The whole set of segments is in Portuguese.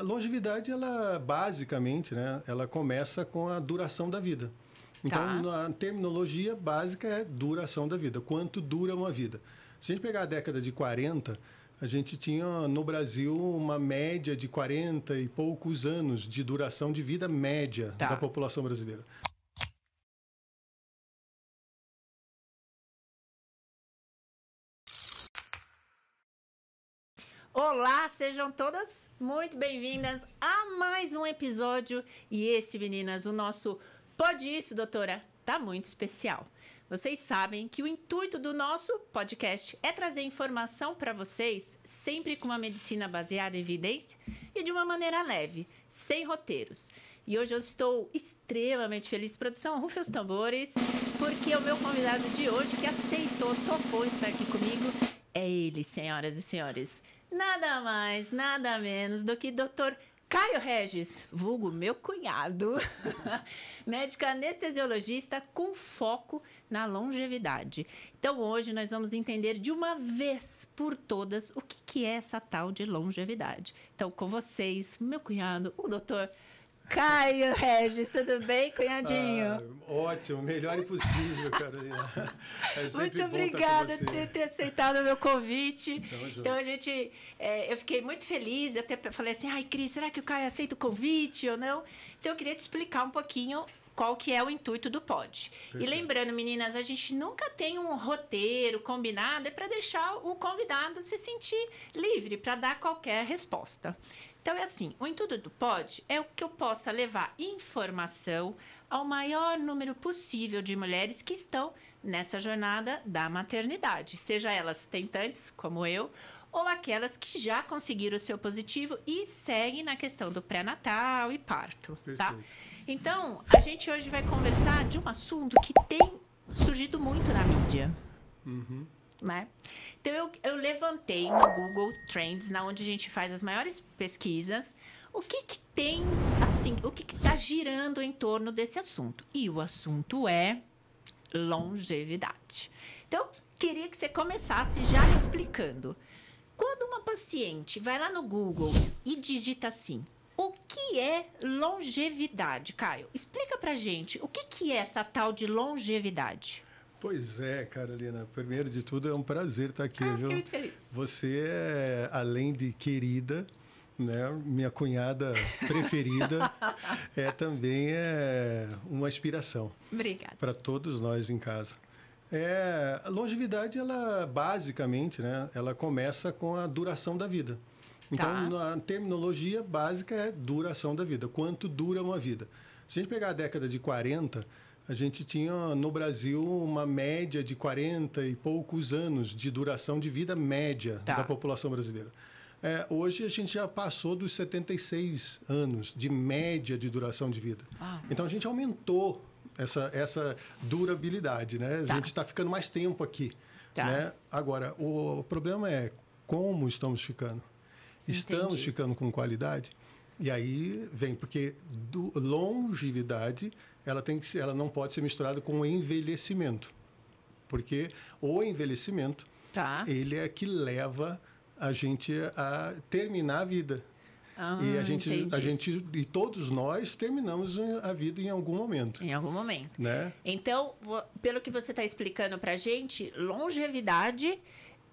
longevidade, ela basicamente, né, ela começa com a duração da vida. Então, a terminologia básica é duração da vida. Quanto dura uma vida? Se a gente pegar a década de 40, a gente tinha no Brasil uma média de 40 e poucos anos de duração de vida média da população brasileira. Olá, sejam todas muito bem-vindas a mais um episódio. E esse, meninas, o nosso Pode Isso, doutora, tá muito especial. Vocês sabem que o intuito do nosso podcast é trazer informação para vocês, sempre com uma medicina baseada em evidência e de uma maneira leve, sem roteiros. E hoje eu estou extremamente feliz, produção, rufe os tambores, porque o meu convidado de hoje, que aceitou, topou estar aqui comigo, é ele, senhoras e senhores. Nada mais, nada menos do que Dr. Caio Regis, vulgo meu cunhado, médico anestesiologista com foco na longevidade. Então, hoje nós vamos entender de uma vez por todas o que é essa tal de longevidade. Então, com vocês, meu cunhado, o Dr. Caio Regis, tudo bem, cunhadinho? Ótimo, melhor impossível, Carolina. Muito obrigada de você ter aceitado o meu convite. Então, eu fiquei muito feliz, até falei assim, ai, Cris, será que o Caio aceita o convite ou não? Então, eu queria te explicar um pouquinho qual que é o intuito do pod. E lembrando, meninas, a gente nunca tem um roteiro combinado, é para deixar o convidado se sentir livre para dar qualquer resposta. Então, é assim, o intuito do pod é o que eu possa levar informação ao maior número possível de mulheres que estão nessa jornada da maternidade, seja elas tentantes, como eu, ou aquelas que já conseguiram o seu positivo e seguem na questão do pré-natal e parto, tá? Então, a gente hoje vai conversar de um assunto que tem surgido muito na mídia. Né? Então, eu levantei no Google Trends, onde a gente faz as maiores pesquisas, o que tem, assim, o que está girando em torno desse assunto. E o assunto é longevidade. Então, queria que você começasse já me explicando. Quando uma paciente vai lá no Google e digita assim, o que é longevidade, Caio? Explica pra gente, o que é essa tal de longevidade? Pois é, Carolina. Primeiro de tudo, é um prazer estar aqui, viu? Fiquei muito feliz. Você é, além de querida, né, minha cunhada preferida, também uma inspiração. Obrigada. Para todos nós em casa. A longevidade, ela basicamente, né, ela começa com a duração da vida. Então, a terminologia básica é duração da vida. Quanto dura uma vida? Se a gente pegar a década de 40... a gente tinha no Brasil uma média de 40 e poucos anos de duração de vida média da população brasileira. Hoje a gente já passou dos 76 anos de média de duração de vida. Então a gente aumentou essa durabilidade, né? A gente está ficando mais tempo aqui. Né? Agora, o problema é como estamos ficando. Estamos ficando com qualidade? E aí vem, porque longevidade... ela não pode ser misturada com o envelhecimento. Porque o envelhecimento, ele é que leva a gente a terminar a vida. E todos nós terminamos a vida em algum momento. Em algum momento. Né? Então, pelo que você está explicando para a gente, longevidade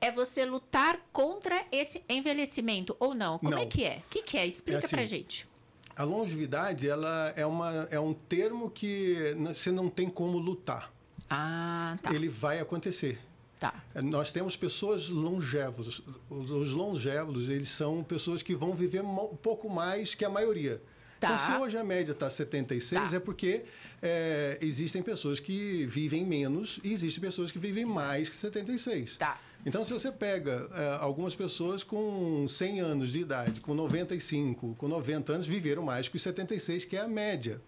é você lutar contra esse envelhecimento, ou não? Como é que é? O que é? Explica para a gente. A longevidade, ela é um termo que você não tem como lutar. Ele vai acontecer. Nós temos pessoas longevas. Os longevos, eles são pessoas que vão viver um pouco mais que a maioria. Então, se hoje a média está 76, é porque existem pessoas que vivem menos e existem pessoas que vivem mais que 76. Então, se você pega algumas pessoas com 100 anos de idade, com 95, com 90 anos, viveram mais que os 76, que é a média.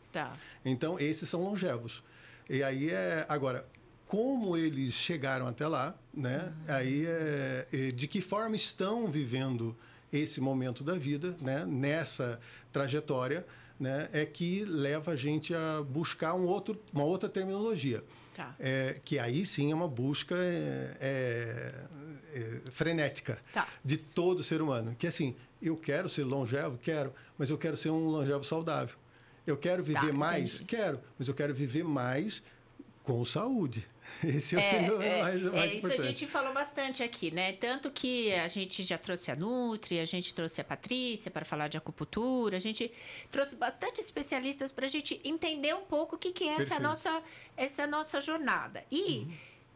Então, esses são longevos. E aí, agora, como eles chegaram até lá, né? Aí, de que forma estão vivendo esse momento da vida, né, nessa trajetória, né, é que leva a gente a buscar uma outra terminologia. Tá. Que aí sim é uma busca frenética de todo ser humano. Que assim, eu quero ser longevo? Quero, mas eu quero ser um longevo saudável. Eu quero viver mais? Entendi. Quero, mas eu quero viver mais com saúde. Esse é o mais isso importante. A gente falou bastante aqui, né? Tanto que a gente já trouxe a Nutri, a gente trouxe a Patrícia para falar de acupuntura, a gente trouxe bastante especialistas para a gente entender um pouco o que é essa nossa jornada. E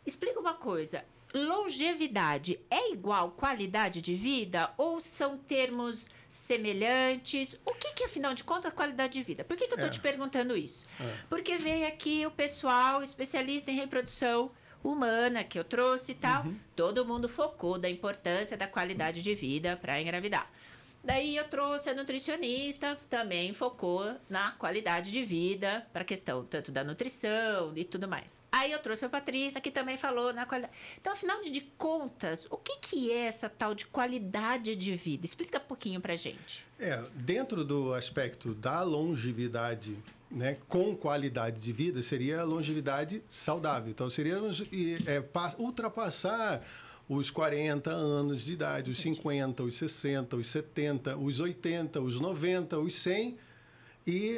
explica uma coisa, longevidade é igual qualidade de vida ou são termos semelhantes? O que afinal de contas, qualidade de vida? Por que eu estou te perguntando isso? Porque veio aqui o pessoal especialista em reprodução humana que eu trouxe e tal. Todo mundo focou da importância da qualidade de vida para engravidar. Daí eu trouxe a nutricionista, também focou na qualidade de vida, para a questão tanto da nutrição e tudo mais. Aí eu trouxe a Patrícia, que também falou na qualidade. Então, afinal de contas, o que é essa tal de qualidade de vida? Explica um pouquinho para a gente. Dentro do aspecto da longevidade, né, com qualidade de vida, seria a longevidade saudável. Então, seria ultrapassar os 40 anos de idade, os 50, os 60, os 70, os 80, os 90, os 100 e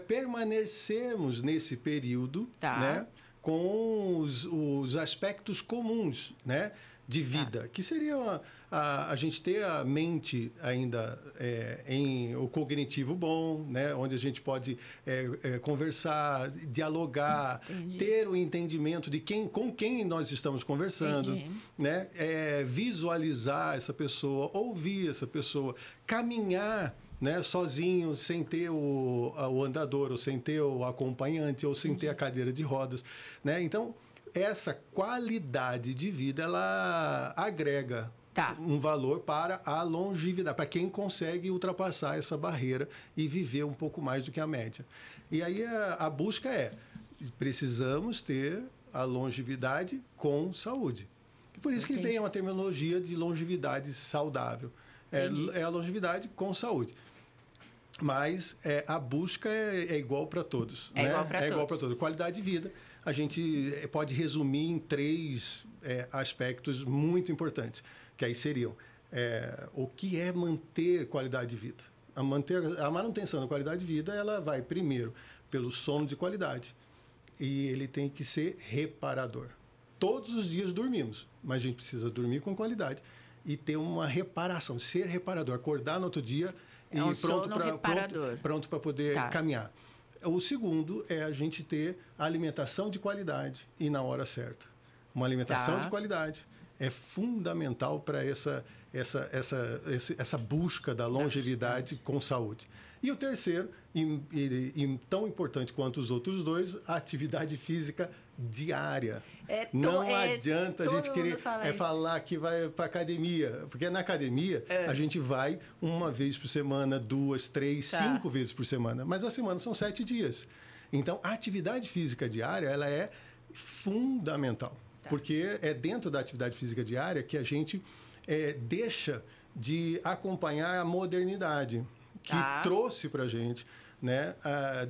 permanecermos nesse período, né, com os aspectos comuns, né, de vida, que seria a gente ter a mente ainda em o cognitivo bom, né, onde a gente pode conversar, dialogar, ter o entendimento de com quem nós estamos conversando, né, visualizar essa pessoa, ouvir essa pessoa, caminhar, né, sozinho, sem ter o andador, ou sem ter o acompanhante, ou sem ter a cadeira de rodas, né? Então, essa qualidade de vida, ela agrega um valor para a longevidade, para quem consegue ultrapassar essa barreira e viver um pouco mais do que a média. E aí a busca precisamos ter a longevidade com saúde. E por isso que vem uma terminologia de longevidade saudável. É a longevidade com saúde. Mas a busca é igual para todos. É igual para todos. Qualidade de vida, a gente pode resumir em 3 aspectos muito importantes, que aí seriam o que é manter qualidade de vida. A manutenção da qualidade de vida, ela vai primeiro pelo sono de qualidade e ele tem que ser reparador. Todos os dias dormimos, mas a gente precisa dormir com qualidade e ter uma reparação, ser reparador, acordar no outro dia e pronto para poder caminhar. O segundo é a gente ter alimentação de qualidade e na hora certa. Uma alimentação de qualidade é fundamental para essa busca da longevidade com saúde. E o terceiro, e tão importante quanto os outros 2, a atividade física diária. Não adianta a gente querer falar que vai para academia, porque na academia a gente vai 1 vez por semana, 2, 3, 5 vezes por semana, mas a semana são 7 dias. Então, a atividade física diária, ela é fundamental, porque é dentro da atividade física diária que a gente deixa de acompanhar a modernidade que trouxe para a gente, né,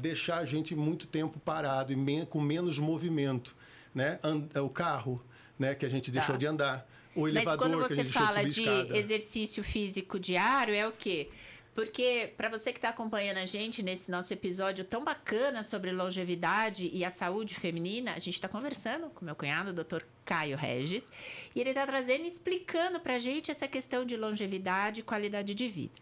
deixar a gente muito tempo parado e com menos movimento, né, o carro, né, que a gente deixou de andar, o elevador que a gente deixou de subir escada. Mas quando você fala de exercício físico diário, é o quê? Porque, para você que está acompanhando a gente nesse nosso episódio tão bacana sobre longevidade e a saúde feminina, a gente está conversando com meu cunhado, o Dr. Caio Regis, e ele está trazendo e explicando para a gente essa questão de longevidade e qualidade de vida.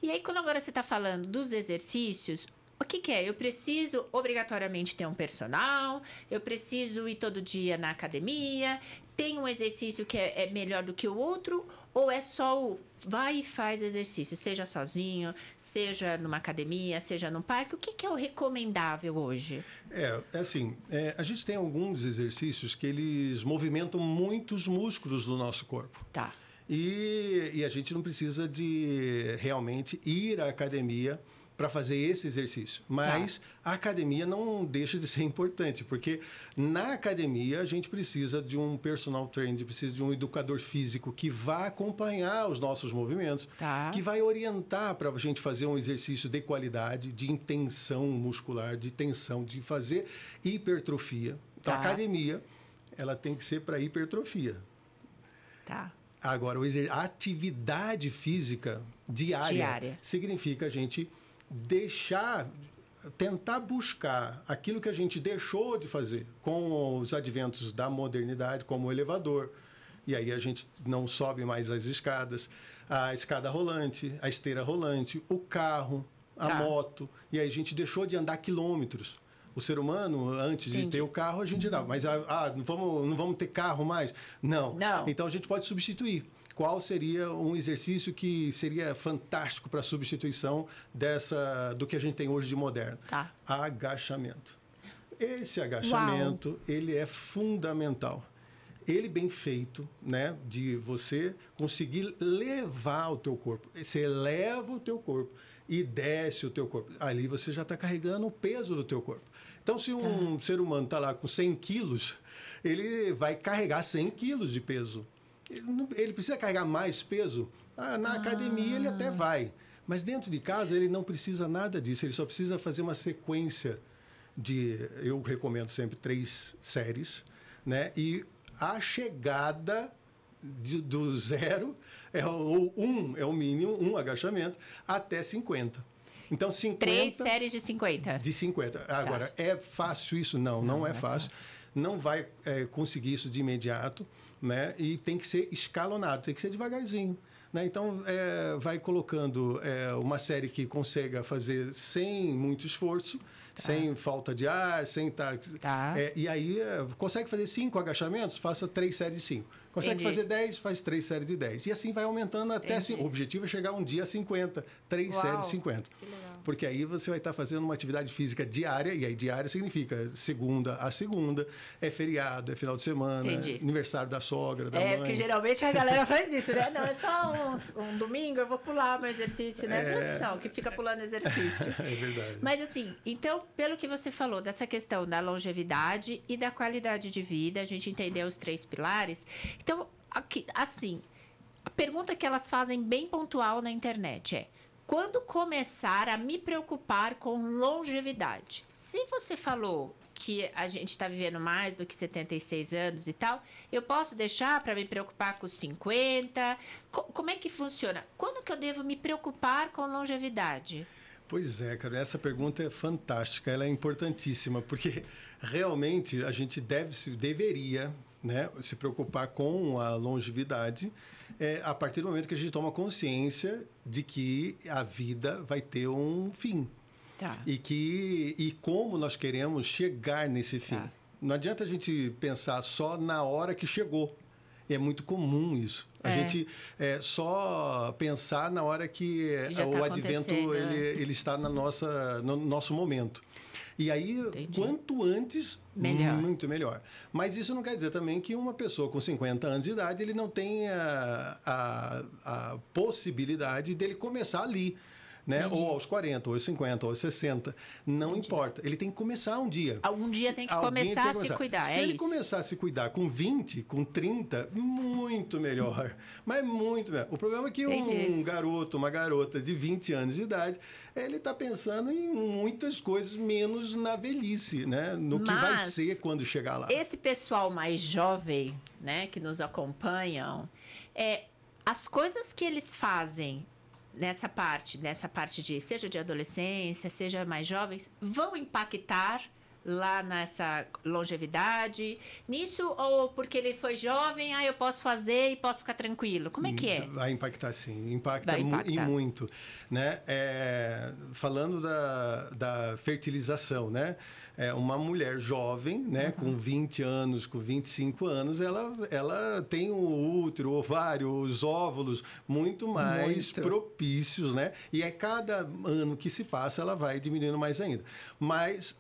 E aí, quando agora você está falando dos exercícios, o que é? Eu preciso obrigatoriamente ter um personal, eu preciso ir todo dia na academia, tem um exercício que é melhor do que o outro, ou é só o vai e faz exercício, seja sozinho, seja numa academia, seja num parque? O que é o recomendável hoje? A gente tem alguns exercícios que eles movimentam muitos músculos do nosso corpo. E a gente não precisa de realmente ir à academia para fazer esse exercício. Mas a academia não deixa de ser importante, porque na academia a gente precisa de um personal trainer, precisa de um educador físico que vai acompanhar os nossos movimentos, que vai orientar para a gente fazer um exercício de qualidade, de intenção muscular, de tensão, de fazer hipertrofia. Então, a academia, ela tem que ser para hipertrofia. Agora, a atividade física diária significa a gente tentar buscar aquilo que a gente deixou de fazer com os adventos da modernidade, como o elevador. E aí a gente não sobe mais as escadas, a escada rolante, a esteira rolante, o carro, a moto. E aí a gente deixou de andar quilômetros. O ser humano, antes de ter o carro, a gente dava. Mas não vamos ter carro mais? Não. Então a gente pode substituir. Qual seria um exercício que seria fantástico para a substituição do que a gente tem hoje de moderno? Agachamento. Esse agachamento, ele é fundamental. Ele bem feito, né? De você conseguir levar o teu corpo. Você eleva o teu corpo e desce o teu corpo. Ali você já está carregando o peso do teu corpo. Então, se um ser humano está lá com 100 quilos, ele vai carregar 100 quilos de peso. Ele precisa carregar mais peso? Na academia ele até vai. Mas dentro de casa ele não precisa nada disso. Ele só precisa fazer uma sequência eu recomendo sempre 3 séries, né? A chegada do 0 é o mínimo, 1 agachamento, até 50. Então, 50... 3 séries de 50. De 50. Agora, é fácil isso? Não é fácil. Não vai conseguir isso de imediato, né? E tem que ser escalonado, tem que ser devagarzinho. Né? Então, vai colocando uma série que consiga fazer sem muito esforço, sem falta de ar, sem estar... e aí, consegue fazer 5 agachamentos? Faça 3 séries de 5. Consegue fazer 10? Faz 3 séries de 10. E assim vai aumentando até... O objetivo é chegar um dia a 50. 3 séries de 50. Que legal. Porque aí você vai estar fazendo uma atividade física diária, e aí diária significa segunda a segunda, é feriado, é final de semana, aniversário da sogra, da mãe. Porque geralmente a galera faz isso, né? Não, é só um domingo, eu vou pular meu exercício, né? Produção, que fica pulando exercício. É verdade. Mas assim, então, pelo que você falou, dessa questão da longevidade e da qualidade de vida, a gente entendeu os 3 pilares. Então, aqui, assim, a pergunta que elas fazem bem pontual na internet é: quando começar a me preocupar com longevidade? Se você falou que a gente está vivendo mais do que 76 anos e tal, eu posso deixar para me preocupar com os 50? Como é que funciona? Quando que eu devo me preocupar com longevidade? Pois é, cara, essa pergunta é fantástica, ela é importantíssima, porque realmente a gente deveria, né, se preocupar com a longevidade a partir do momento que a gente toma consciência de que a vida vai ter um fim. E como nós queremos chegar nesse fim. Não adianta a gente pensar só na hora que chegou. É muito comum isso. A gente só pensar na hora que o advento ele está no nosso momento. E aí, quanto antes, muito melhor. Mas isso não quer dizer também que uma pessoa com 50 anos de idade ele não tenha a possibilidade dele começar ali. Né? Ou aos 40, ou aos 50, ou aos 60. Não importa. Ele tem que começar um dia. Algum dia tem que começar a se cuidar. Se ele começar a se cuidar com 20, com 30, muito melhor. Mas muito melhor. O problema é que um garoto, uma garota de 20 anos de idade, ele está pensando em muitas coisas, menos na velhice, né? No que vai ser quando chegar lá. Esse pessoal mais jovem, né, que nos acompanham, as coisas que eles fazem nessa parte seja de adolescência, seja mais jovens, vão impactar lá nessa longevidade, nisso, ou porque ele foi jovem, eu posso fazer e posso ficar tranquilo? Como é que é? Vai impactar, sim. Impacta e muito. Né? Falando da fertilização, né? Uma mulher jovem, né, com 20 anos, com 25 anos, ela tem o útero, o ovário, os óvulos muito mais propícios, né? E cada ano que se passa, ela vai diminuindo mais ainda. Mas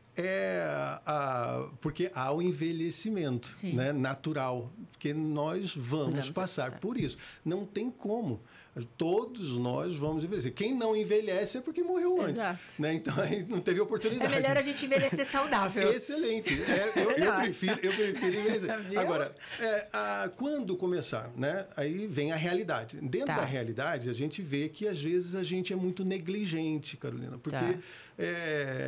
porque há o envelhecimento, né, natural, porque nós vamos passar por isso. Não tem como. Todos nós vamos envelhecer. Quem não envelhece é porque morreu antes. Exato. Né? Então, aí não teve oportunidade. É melhor a gente envelhecer saudável. Excelente. Eu prefiro envelhecer. Agora, quando começar? Né? Aí vem a realidade. Dentro da realidade, a gente vê que, às vezes, a gente é muito negligente, Carolina. Porque,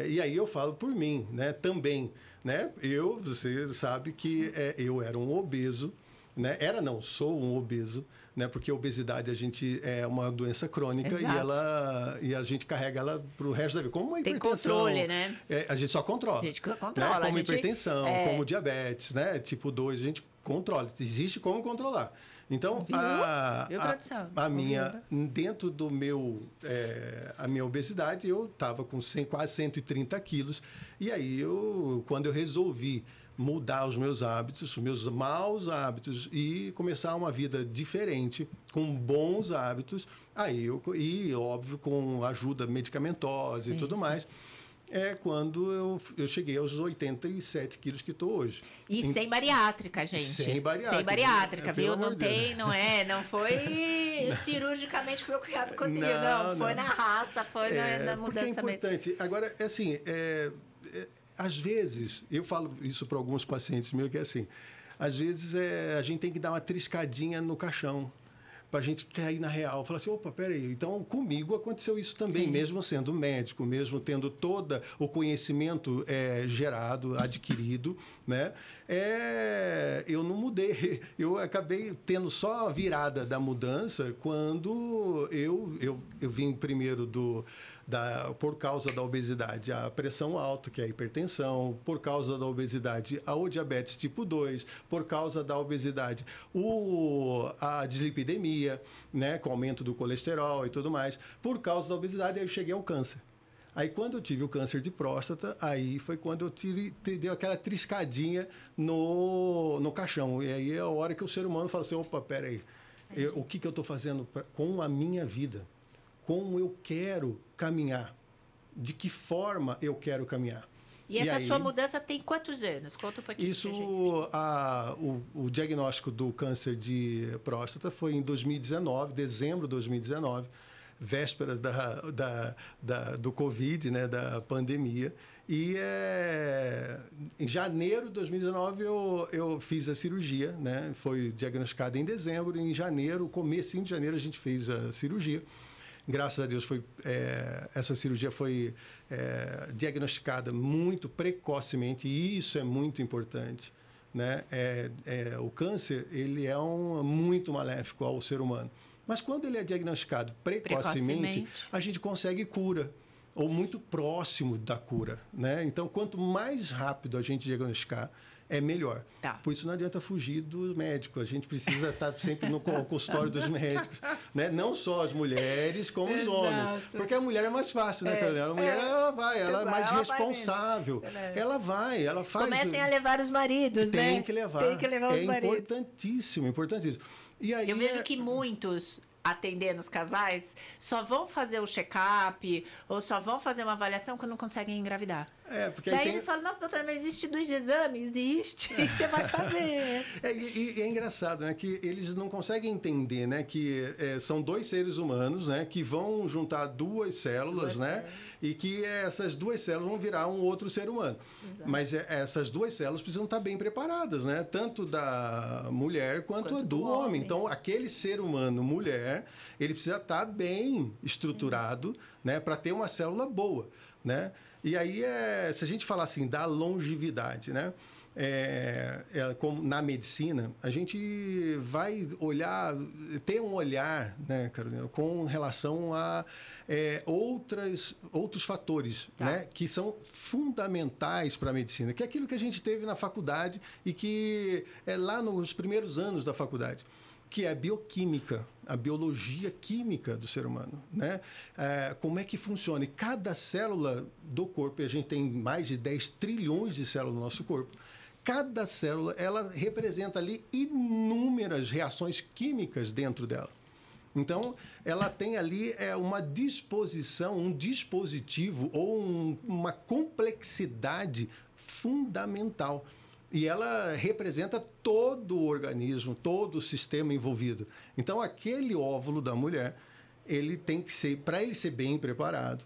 e aí eu falo por mim, né? Também. Né? Você sabe que eu era um obeso. Né? Sou um obeso. Né? Porque a obesidade é uma doença crônica e a gente carrega ela para o resto da vida. Como uma hipertensão. Tem controle, né? A gente só controla. A gente controla. Né? Como hipertensão, como diabetes, né? Tipo 2, a gente controla. Existe como controlar. Então, dentro do a minha obesidade, eu estava com quase 130 quilos. E aí, quando eu resolvi mudar os meus hábitos, os meus maus hábitos e começar uma vida diferente, com bons hábitos, óbvio, com ajuda medicamentosa e tudo mais, quando eu cheguei aos 87 quilos que estou hoje. E sem bariátrica, gente. Sem bariátrica. Sem bariátrica, viu? Não foi cirurgicamente procurado conseguir, não. Foi na raça, foi na mudança mesmo. É importante. Agora, às vezes, eu falo isso para alguns pacientes meus, que é assim, às vezes a gente tem que dar uma triscadinha no caixão para a gente cair na real. Falar assim, opa, peraí, então comigo aconteceu isso também, mesmo sendo médico, mesmo tendo todo o conhecimento gerado, adquirido, né? Eu não mudei, eu acabei tendo só a virada da mudança quando eu vim primeiro por causa da obesidade, a pressão alta, que é a hipertensão, por causa da obesidade, o diabetes tipo 2, por causa da obesidade, a dislipidemia, né, com o aumento do colesterol e tudo mais. Por causa da obesidade, aí eu cheguei ao câncer. Aí, quando eu tive o câncer de próstata, aí foi quando eu dei aquela triscadinha no caixão. E aí é a hora que o ser humano fala assim, opa, peraí, o que eu estou fazendo com a minha vida? Como eu quero caminhar, de que forma eu quero caminhar. E essa sua mudança tem quantos anos? Conta um pouquinho. O diagnóstico do câncer de próstata foi em 2019, dezembro de 2019, vésperas do Covid, né, da pandemia. E em janeiro de 2019 eu fiz a cirurgia, né? Foi diagnosticada em dezembro, e em janeiro, comecinho de janeiro, a gente fez a cirurgia. Graças a Deus, essa cirurgia foi diagnosticada muito precocemente, e isso é muito importante. Né? O câncer, ele é muito maléfico ao ser humano. Mas quando ele é diagnosticado precocemente, a gente consegue cura, ou muito próximo da cura. Né? Então, quanto mais rápido a gente diagnosticar, é melhor. Por isso não adianta fugir do médico. A gente precisa estar sempre no consultório dos médicos. Né? Não só as mulheres, como os homens. Porque a mulher é mais fácil, né, Carolina? A mulher, ela é mais responsável. Ela faz... Comecem a levar os maridos, né? Tem que levar os maridos. Importantíssimo. E aí eu vejo que muitos, atendendo os casais, só vão fazer o check-up ou só vão fazer uma avaliação quando não conseguem engravidar. Porque daí eles falam, nossa, doutora, mas existe 2 exames? Existe. O que você vai fazer? E é engraçado, né? Que eles não conseguem entender, né? Que são 2 seres humanos, né? Que vão juntar 2 células, né? E que essas 2 células vão virar um outro ser humano. Exato. Mas essas 2 células precisam estar bem preparadas, né? Tanto da mulher quanto do homem. Então, aquele ser humano, mulher, ele precisa estar bem estruturado, né? Para ter uma célula boa, né? E aí, se a gente falar assim da longevidade, né? Como na medicina, a gente vai ter um olhar, né, Carolina, com relação a outros fatores, né, que são fundamentais para a medicina, que é aquilo que a gente teve na faculdade e que é lá nos primeiros anos da faculdade, que é a bioquímica, a biologia química do ser humano, né? Como é que funciona? E cada célula do corpo, e a gente tem mais de 10 trilhões de células no nosso corpo, cada célula, ela representa ali inúmeras reações químicas dentro dela. Então, ela tem ali uma disposição, um dispositivo ou uma complexidade fundamental. E ela representa todo o organismo, todo o sistema envolvido. Então, aquele óvulo da mulher, ele tem que ser, para ele ser bem preparado,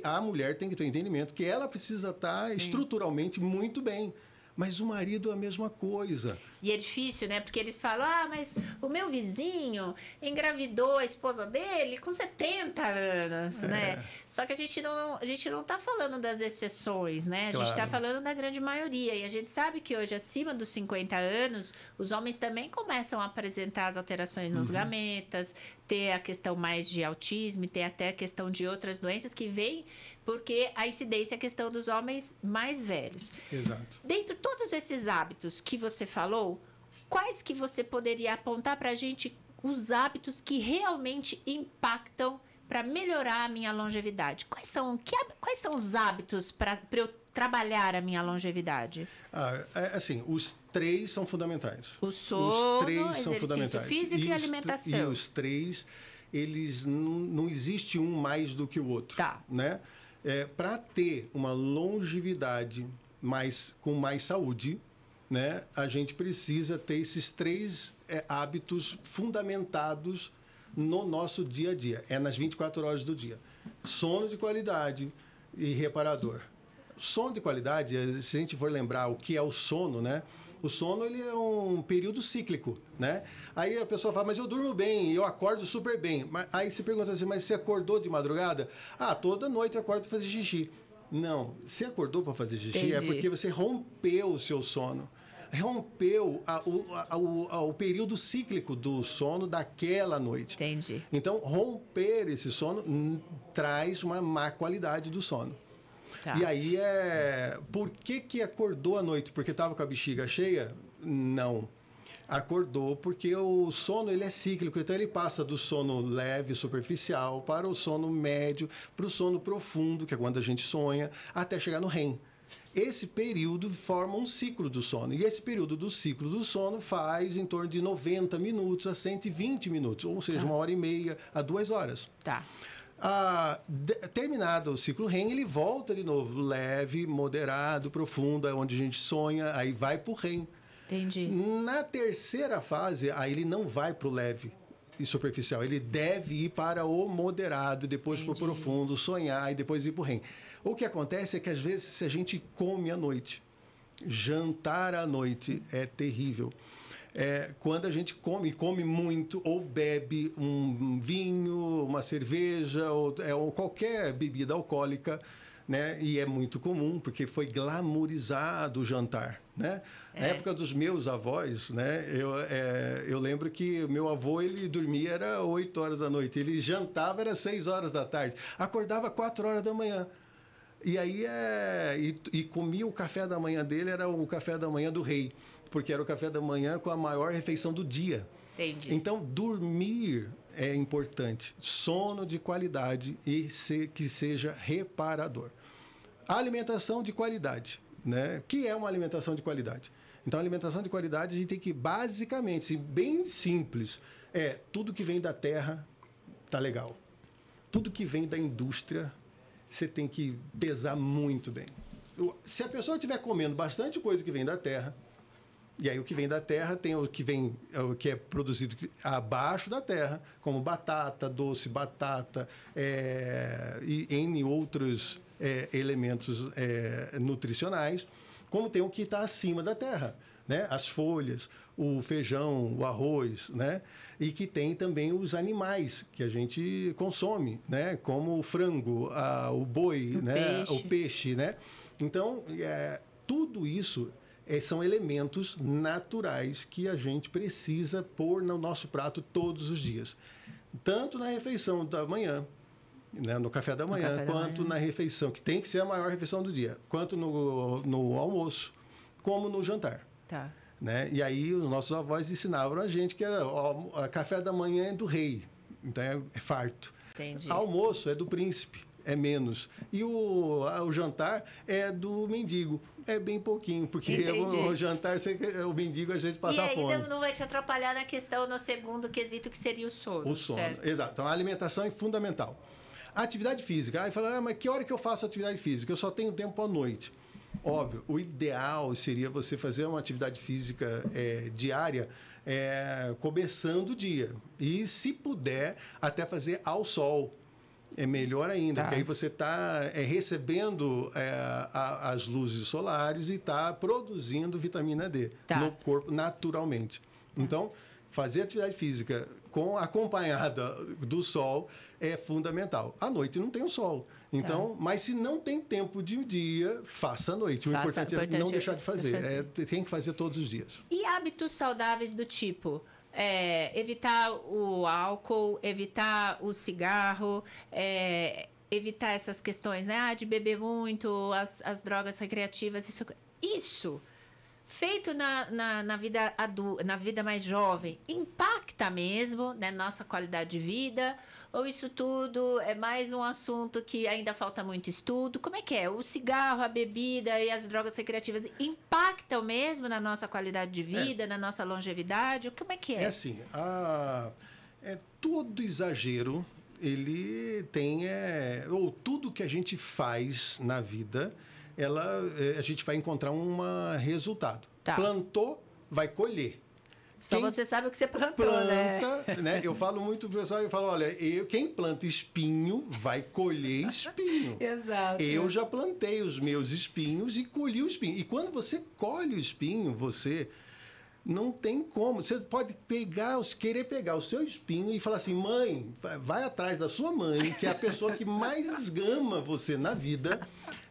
a mulher tem que ter o entendimento que ela precisa estar estruturalmente muito bem. Mas o marido é a mesma coisa. E é difícil, né? Porque eles falam, mas o meu vizinho engravidou a esposa dele com 70 anos, né? Só que a gente não tá falando das exceções, né? A gente está falando da grande maioria. E a gente sabe que hoje, acima dos 50 anos, os homens também começam a apresentar as alterações nos gametas, ter a questão mais de autismo, ter até a questão de outras doenças que vêm porque a incidência é a questão dos homens mais velhos. Exato. Dentre todos esses hábitos que você falou, quais que você poderia apontar para a gente os hábitos que realmente impactam para melhorar a minha longevidade? Quais são os hábitos para eu trabalhar a minha longevidade? Assim, os 3 são fundamentais. O sono, os 3 são exercício físico e alimentação. E os 3, eles não existe um mais do que o outro. Tá. Né? Para ter uma longevidade com mais saúde, né, a gente precisa ter esses 3 hábitos fundamentados no nosso dia a dia. É nas 24 horas do dia. Sono de qualidade e reparador. Sono de qualidade, se a gente for lembrar o que é o sono, né? O sono, ele é um período cíclico, né? Aí a pessoa fala, mas eu durmo bem, eu acordo super bem. Aí você pergunta assim, mas você acordou de madrugada? Toda noite eu acordo para fazer xixi. Não, você acordou para fazer xixi. Entendi. É porque você rompeu o seu sono. Rompeu o período cíclico do sono daquela noite. Entendi. Então, romper esse sono traz uma má qualidade do sono. Tá. E aí, por que acordou à noite? Porque estava com a bexiga cheia? Não. Acordou porque o sono ele é cíclico, então ele passa do sono leve, superficial, para o sono médio, para o sono profundo, que é quando a gente sonha, até chegar no REM. Esse período forma um ciclo do sono. E esse período do ciclo do sono faz em torno de 90 minutos a 120 minutos, ou seja, 1h30 a 2 horas. Tá. Terminado o ciclo REM, ele volta de novo, leve, moderado, profundo, é onde a gente sonha, aí vai para o REM. Entendi. Na terceira fase, aí ele não vai para o leve e superficial, ele deve ir para o moderado, depois para o profundo, sonhar e depois ir para o REM. O que acontece é que às vezes se a gente come à noite, jantar à noite é terrível. Quando a gente come muito ou bebe um vinho, uma cerveja ou qualquer bebida alcoólica, né? E é muito comum, porque foi glamourizado o jantar, né? Na época dos meus avós, né? Eu lembro que o meu avô, ele dormia era 8 horas da noite, ele jantava era 6 horas da tarde, acordava 4 horas da manhã. E aí e comia o café da manhã dele, era o café da manhã do rei, porque era o café da manhã com a maior refeição do dia. Entendi. Então, dormir é importante. Sono de qualidade e que seja reparador. A alimentação de qualidade, né? Que é uma alimentação de qualidade? Então, a alimentação de qualidade, a gente tem que, basicamente, assim, bem simples, tudo que vem da terra tá legal. Tudo que vem da indústria, você tem que pesar muito bem. Se a pessoa estiver comendo bastante coisa que vem da terra, e aí o que vem da terra tem o que é produzido abaixo da terra, como batata, doce, batata, e N outros elementos nutricionais, como tem o que está acima da terra, né? As folhas, o feijão, o arroz, né? E que tem também os animais que a gente consome, né? Como o frango, o boi, o peixe, né? Então, tudo isso são elementos naturais que a gente precisa pôr no nosso prato todos os dias. Tanto na refeição da manhã, né, no café da manhã, quanto na refeição, que tem que ser a maior refeição do dia, quanto no almoço, como no jantar. Tá. Né? E aí os nossos avós ensinavam a gente que o café da manhã é do rei, então é farto. Entendi. Almoço é do príncipe, é menos. E o jantar é do mendigo, é bem pouquinho, porque o jantar, o mendigo às vezes passa fome. E aí não vai te atrapalhar na questão, no segundo quesito, que seria o sono. O sono, certo? Exato. Então a alimentação é fundamental. A atividade física, aí fala, mas que hora que eu faço atividade física? Eu só tenho tempo à noite. Óbvio, o ideal seria você fazer uma atividade física diária começando o dia. E, se puder, até fazer ao sol. É melhor ainda, porque aí você está recebendo as luzes solares e está produzindo vitamina D no corpo naturalmente. Então, fazer atividade física acompanhada do sol é fundamental. À noite não tem o sol. Então, mas se não tem tempo de um dia, faça à noite. O importante é não deixar de fazer. Tem que fazer todos os dias. E hábitos saudáveis do tipo... evitar o álcool, evitar o cigarro, evitar essas questões, né? De beber muito, as drogas recreativas, isso feito na vida adulta, na vida mais jovem, impacta mesmo, né, nossa qualidade de vida? Ou isso tudo é mais um assunto que ainda falta muito estudo? Como é que é? O cigarro, a bebida e as drogas recreativas impactam mesmo na nossa qualidade de vida, na nossa longevidade? Como é que é? É assim, todo exagero, ele tem... ou tudo que a gente faz na vida... a gente vai encontrar um resultado. Plantou, vai colher. Só você sabe o que você plantou, planta, né? Eu falo muito pro pessoal, eu falo, olha, quem planta espinho vai colher espinho. Exato. Eu já plantei os meus espinhos e colhi o espinho. E quando você colhe o espinho, você... Não tem como. Você pode querer pegar o seu espinho e falar assim, mãe, vai atrás da sua mãe, que é a pessoa que mais ama você na vida,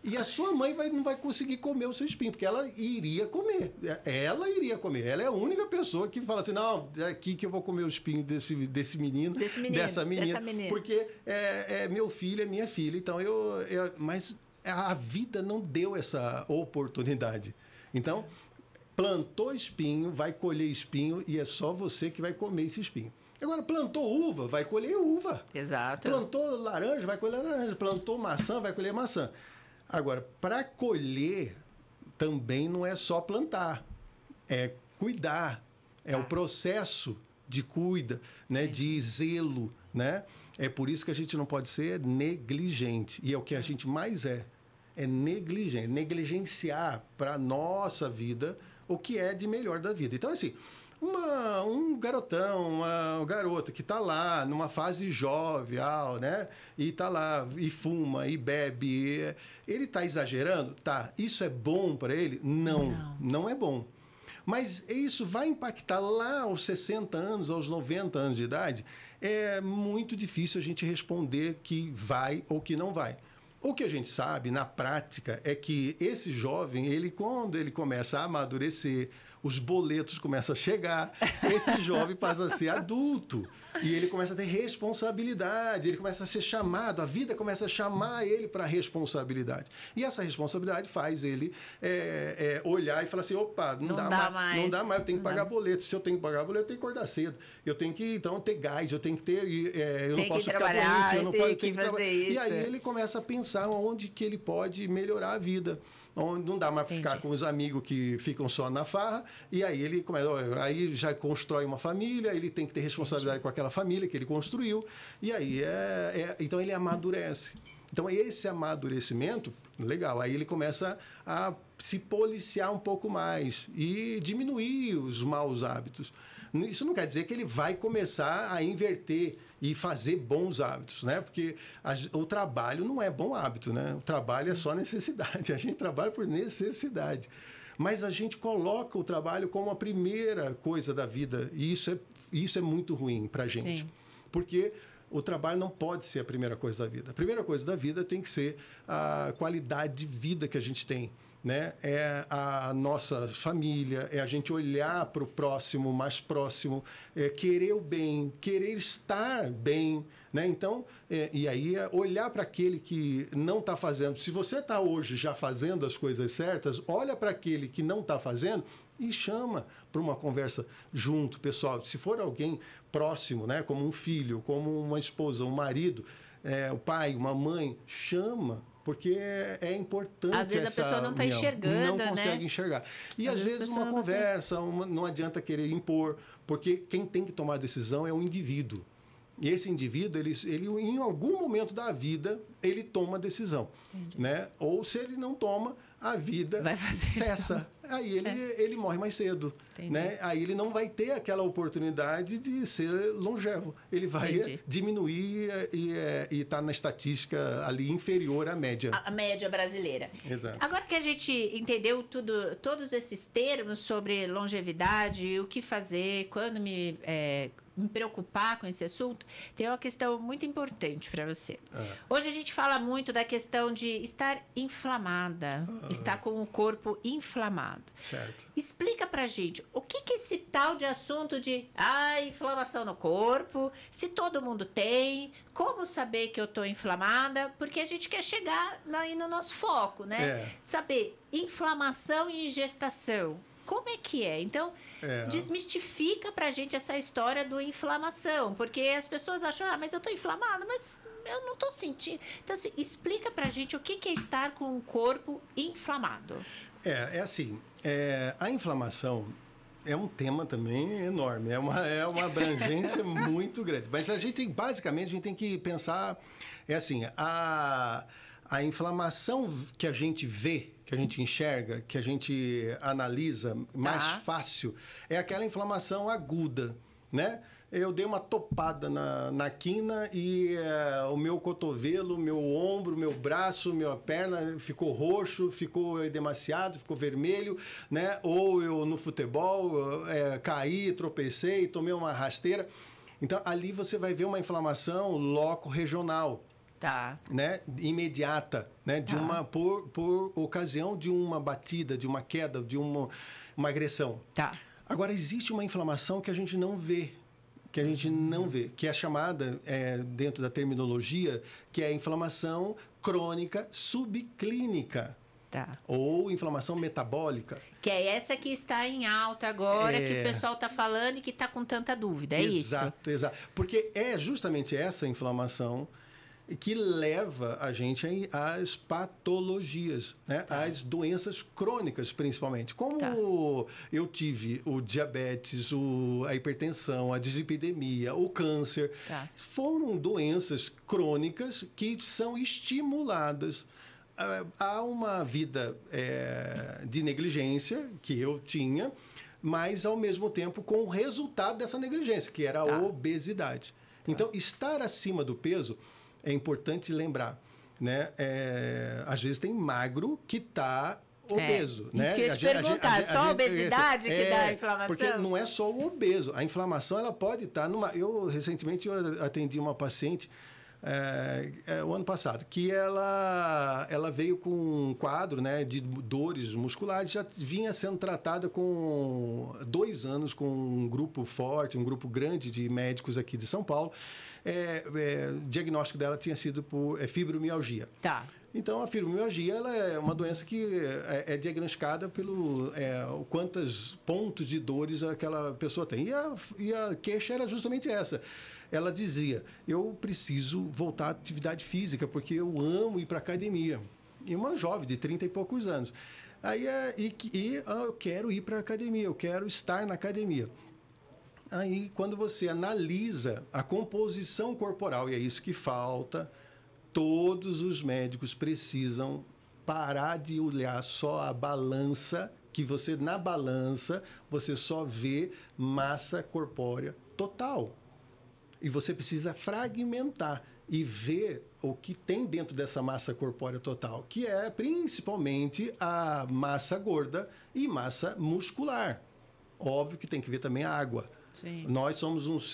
e a sua mãe não vai conseguir comer o seu espinho, porque ela iria comer. Ela iria comer. Ela é a única pessoa que fala assim, não, é aqui que eu vou comer o espinho desse menino, dessa menina. Porque meu filho, é minha filha. Então, mas a vida não deu essa oportunidade. Então... Plantou espinho, vai colher espinho e é só você que vai comer esse espinho. Agora, plantou uva, vai colher uva. Exato. Plantou laranja, vai colher laranja. Plantou maçã, vai colher maçã. Agora, para colher, também não é só plantar. É cuidar. É o processo de cuida, né? De zelo, né? É por isso que a gente não pode ser negligente. E é o que a gente mais é negligente. Negligenciar para a nossa vida o que é de melhor da vida. Então, assim, um garotão, uma garota que está lá numa fase jovial, né? E está lá, e fuma, e bebe. Ele está exagerando? Tá. Isso é bom para ele? Não é bom. Mas isso vai impactar lá aos 60 anos, aos 90 anos de idade? É muito difícil a gente responder que vai ou que não vai. O que a gente sabe, na prática, é que esse jovem, quando ele começa a amadurecer, os boletos começam a chegar, esse jovem passa a ser adulto. E ele começa a ter responsabilidade, ele começa a ser chamado, a vida começa a chamar ele para a responsabilidade. E essa responsabilidade faz ele olhar e falar assim, opa, não dá mais, eu tenho que pagar boleto. Se eu tenho que pagar boleto, eu tenho que acordar cedo. Eu tenho que, então, ter gás, eu tenho que ter... eu não posso ficar doente, eu não posso ter que fazer isso. E aí ele começa a pensar onde que ele pode melhorar a vida. Não dá mais para ficar com os amigos que ficam só na farra, e aí ele aí já constrói uma família, ele tem que ter responsabilidade com aquela família que ele construiu, e aí então ele amadurece. Então esse amadurecimento, legal, aí ele começa a se policiar um pouco mais e diminuir os maus hábitos. Isso não quer dizer que ele vai começar a inverter e fazer bons hábitos, né? Porque o trabalho não é bom hábito, né? O trabalho é só necessidade. A gente trabalha por necessidade. Mas a gente coloca o trabalho como a primeira coisa da vida. E isso é muito ruim para a gente. Sim. Porque o trabalho não pode ser a primeira coisa da vida. A primeira coisa da vida tem que ser a qualidade de vida que a gente tem. Né? É a nossa família, é a gente olhar para o próximo, mais próximo, querer o bem, querer estar bem, né? Então, e aí olhar para aquele que não está fazendo. Se você está hoje já fazendo as coisas certas, olha para aquele que não está fazendo e chama para uma conversa junto, pessoal. Se for alguém próximo, né? Como um filho, como uma esposa, um marido, o pai, uma mãe, chama. Porque é importante. Às vezes a pessoa não está enxergando, não consegue enxergar. E às vezes uma conversa, não adianta querer impor, porque quem tem que tomar a decisão é o indivíduo. E esse indivíduo, ele em algum momento da vida, ele toma a decisão. Né? Ou se ele não toma, a vida cessa. Aí ele morre mais cedo. Né? Aí ele não vai ter aquela oportunidade de ser longevo. Ele vai diminuir e está na estatística ali inferior à média. A média brasileira. Exato. Agora que a gente entendeu todos esses termos sobre longevidade, o que fazer, quando me preocupar com esse assunto, tem uma questão muito importante para você. Hoje a gente fala muito da questão de estar inflamada, estar com o corpo inflamado. Certo. Explica pra gente, o que é esse tal de assunto de inflamação no corpo, se todo mundo tem, como saber que eu tô inflamada, porque a gente quer chegar aí no nosso foco, né? Saber inflamação e gestação. Como é que é? Então, desmistifica pra gente essa história do inflamação, porque as pessoas acham, mas eu tô inflamada, mas eu não tô sentindo. Então, assim, explica pra gente o que é estar com o corpo inflamado. Assim, a inflamação é um tema também enorme, é uma abrangência muito grande, mas basicamente a gente tem que pensar, assim, a inflamação que a gente vê, que a gente enxerga, que a gente analisa mais fácil, é aquela inflamação aguda, né? Eu dei uma topada na quina e o meu cotovelo, meu ombro, meu braço, minha perna ficou roxo, ficou edemaciado, ficou vermelho, né? Ou eu no futebol caí, tropecei, tomei uma rasteira. Então, ali você vai ver uma inflamação loco-regional. Né, imediata, né, por ocasião de uma batida, de uma queda, de uma agressão. Agora, existe uma inflamação que a gente não vê, que é chamada, dentro da terminologia, que é a inflamação crônica subclínica. Ou inflamação metabólica. Que é essa que está em alta agora, que o pessoal está falando e que está com tanta dúvida, isso? Exato. Porque é justamente essa inflamação que leva a gente às patologias, né? Às doenças crônicas, principalmente. Como eu tive o diabetes, a hipertensão, a dislipidemia, o câncer, foram doenças crônicas que são estimuladas. Há uma vida de negligência que eu tinha, mas, ao mesmo tempo, com o resultado dessa negligência, que era a obesidade. Então, estar acima do peso... É importante lembrar, né? Às vezes tem magro que está obeso, né? Isso que eu ia te perguntar, só a obesidade que dá a inflamação? Porque não é só o obeso. A inflamação, ela pode estar recentemente, eu atendi uma paciente, o ano passado, que ela veio com um quadro, né, de dores musculares, já vinha sendo tratada com 2 anos com um grupo forte, um grupo grande de médicos aqui de São Paulo. O diagnóstico dela tinha sido por fibromialgia. Então, a fibromialgia ela é uma doença que é diagnosticada pelo quantos pontos de dores aquela pessoa tem. E a queixa era justamente essa. Ela dizia, eu preciso voltar à atividade física, porque eu amo ir para a academia. E uma jovem de 30 e poucos anos. Aí, eu quero ir para a academia, eu quero estar na academia. Aí, quando você analisa a composição corporal, e é isso que falta, todos os médicos precisam parar de olhar só a balança, que na balança, você só vê massa corpórea total. E você precisa fragmentar e ver o que tem dentro dessa massa corpórea total, que é principalmente a massa gorda e massa muscular. Óbvio que tem que ver também a água. Sim. Nós somos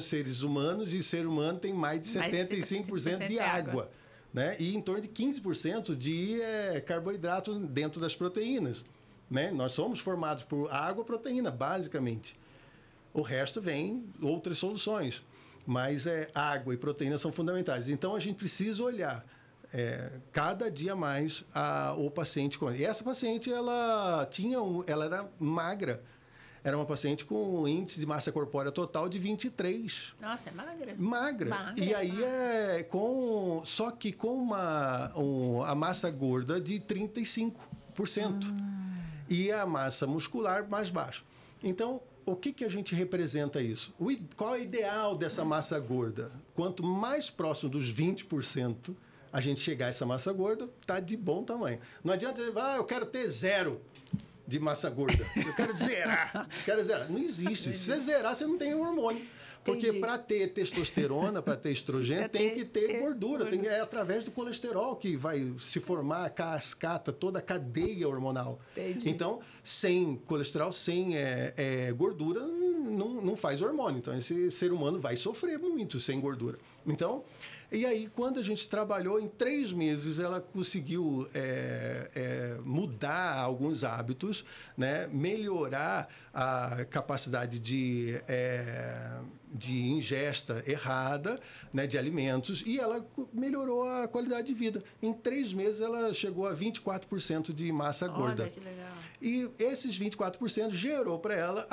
seres humanos e o ser humano tem mais de 75% de água, né? E em torno de 15% de carboidrato dentro das proteínas, né? Nós somos formados por água e proteína, basicamente. O resto vem outras soluções, mas água e proteína são fundamentais. Então, a gente precisa olhar cada dia mais o paciente. E essa paciente, ela era magra. Era uma paciente com índice de massa corpórea total de 23. Nossa, é magra. Magra. E aí só que com a massa gorda de 35%. E a massa muscular mais baixa. Então, o que a gente representa isso? Qual é o ideal dessa massa gorda? Quanto mais próximo dos 20%, a gente chegar a essa massa gorda, tá de bom tamanho. Não adianta, eu quero ter 0 de massa gorda. Eu quero zerar. Não existe. Se você zerar, você não tem hormônio. Porque para ter testosterona, para ter estrogênio, tem que ter gordura. É através do colesterol que vai se formar a cascata, toda a cadeia hormonal. Entendi. Então, sem colesterol, sem gordura, não faz hormônio. Então, esse ser humano vai sofrer muito sem gordura. Então, e aí, quando a gente trabalhou, em 3 meses, ela conseguiu mudar alguns hábitos, né? Melhorar a capacidade de ingesta errada, né, de alimentos, e ela melhorou a qualidade de vida. Em 3 meses, ela chegou a 24% de massa gorda. Olha, que legal. E esses 24% gerou para ela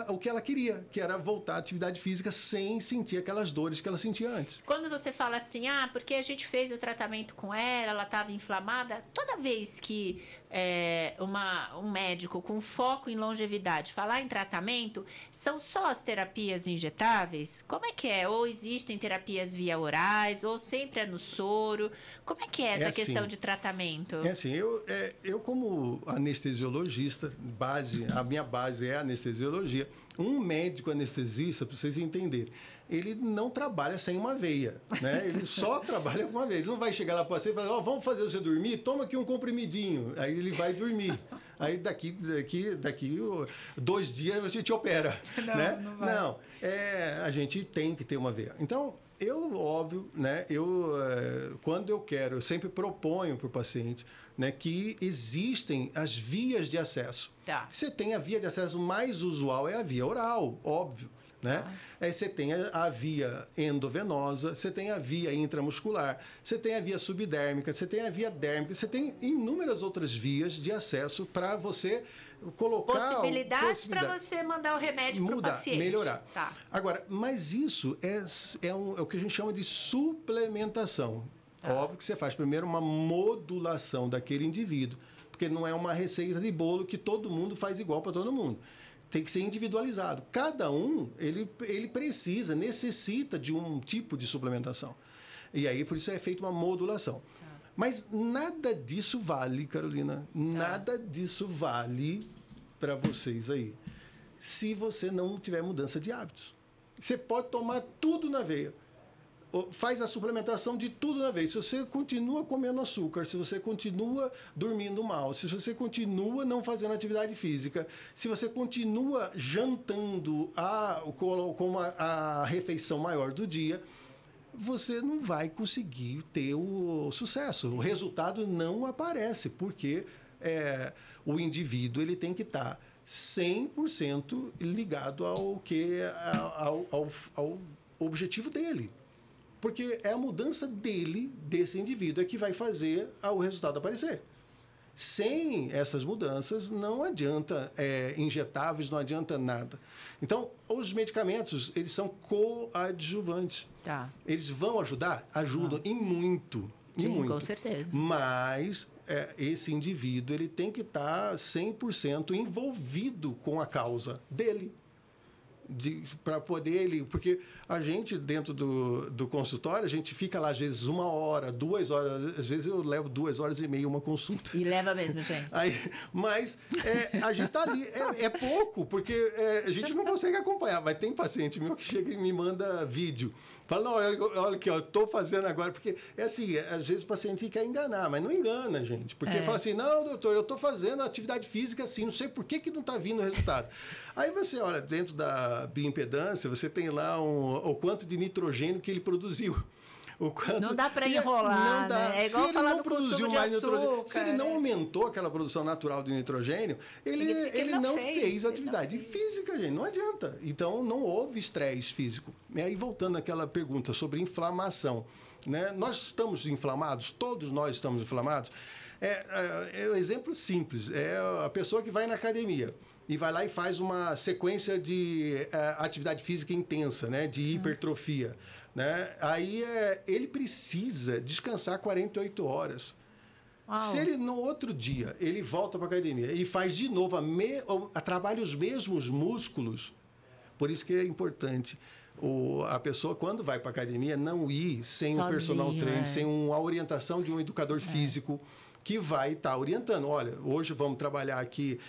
o que ela queria, que era voltar à atividade física sem sentir aquelas dores que ela sentia antes. Quando você fala assim, porque a gente fez o tratamento com ela estava inflamada, toda vez que um médico com foco em longevidade falar em tratamento, são só as terapias injetáveis? Como é que é? Ou existem terapias via orais, ou sempre é no soro? Como é que é essa questão de tratamento? É assim, eu como anestesiologista, a minha base é anestesiologia. Um médico anestesista, para vocês entenderem, ele não trabalha sem uma veia, né? Ele só trabalha com uma veia. Ele não vai chegar lá para você e falar, vamos fazer você dormir? Toma aqui um comprimidinho. Aí ele vai dormir. Aí daqui 2 dias a gente opera. Não, né? não vai. Não, a gente tem que ter uma veia. Então, óbvio, né? Quando eu sempre proponho para o paciente, né, que existem as vias de acesso. Tá. Você tem a via de acesso mais usual, é a via oral, óbvio. Né? Aí você tem a via endovenosa, você tem a via intramuscular, você tem a via subdérmica, você tem a via dérmica, você tem inúmeras outras vias de acesso para você colocar... Possibilidades para você mandar o remédio para o paciente. Melhorar. Tá. Agora, mas isso é o que a gente chama de suplementação. Tá. Óbvio que você faz primeiro uma modulação daquele indivíduo, porque não é uma receita de bolo que todo mundo faz igual para todo mundo. Tem que ser individualizado. Cada um, ele necessita de um tipo de suplementação. E aí, por isso é feita uma modulação. Tá. Mas nada disso vale, Carolina, nada disso vale para vocês aí, se você não tiver mudança de hábitos. Você pode tomar tudo na veia. Faz a suplementação de tudo na vez. Se você continua comendo açúcar, se você continua dormindo mal, se você continua não fazendo atividade física, se você continua jantando com a refeição maior do dia, você não vai conseguir ter o sucesso. O resultado não aparece, porque o indivíduo ele tem que estar 100% ligado ao objetivo dele. Porque é a mudança desse indivíduo, que vai fazer o resultado aparecer. Sem essas mudanças, não adianta injetáveis, não adianta nada. Então, os medicamentos, eles são coadjuvantes. Tá. Eles vão ajudar? Ajudam e muito. Sim, muito. com certeza. Mas esse indivíduo ele tem que estar 100% envolvido com a causa dele. Para poder porque a gente dentro do consultório, a gente fica lá às vezes 1 hora, 2 horas, às vezes eu levo 2 horas e meia uma consulta. E leva mesmo, gente. Mas a gente tá ali, é pouco, porque a gente não consegue acompanhar, mas tem paciente meu que chega e me manda vídeo. Fala, não, olha aqui, eu estou fazendo agora, porque assim, às vezes o paciente quer enganar, mas não engana, gente. Porque fala assim, não, doutor, eu estou fazendo atividade física assim, não sei por que não está vindo o resultado. Aí você olha, dentro da bioimpedância, você tem lá o quanto de nitrogênio que ele produziu. Não dá para enrolar, não dá. Né? É igual falar do consumo de açúcar. Se ele não aumentou aquela produção natural de nitrogênio, ele não fez atividade física, gente. Não adianta. Então, não houve estresse físico. E aí, voltando àquela pergunta sobre inflamação. Né? Nós estamos inflamados? Todos nós estamos inflamados? É um exemplo simples. É a pessoa que vai na academia e vai lá e faz uma sequência de atividade física intensa, né? De hipertrofia. Né? Aí ele precisa descansar 48 horas. Uau. Se ele no outro dia ele volta para a academia e faz de novo trabalha os mesmos músculos, por isso que é importante a pessoa, quando vai para a academia, não ir sem um personal trainer, sem uma orientação de um educador físico que vai estar orientando. Olha, hoje vamos trabalhar aqui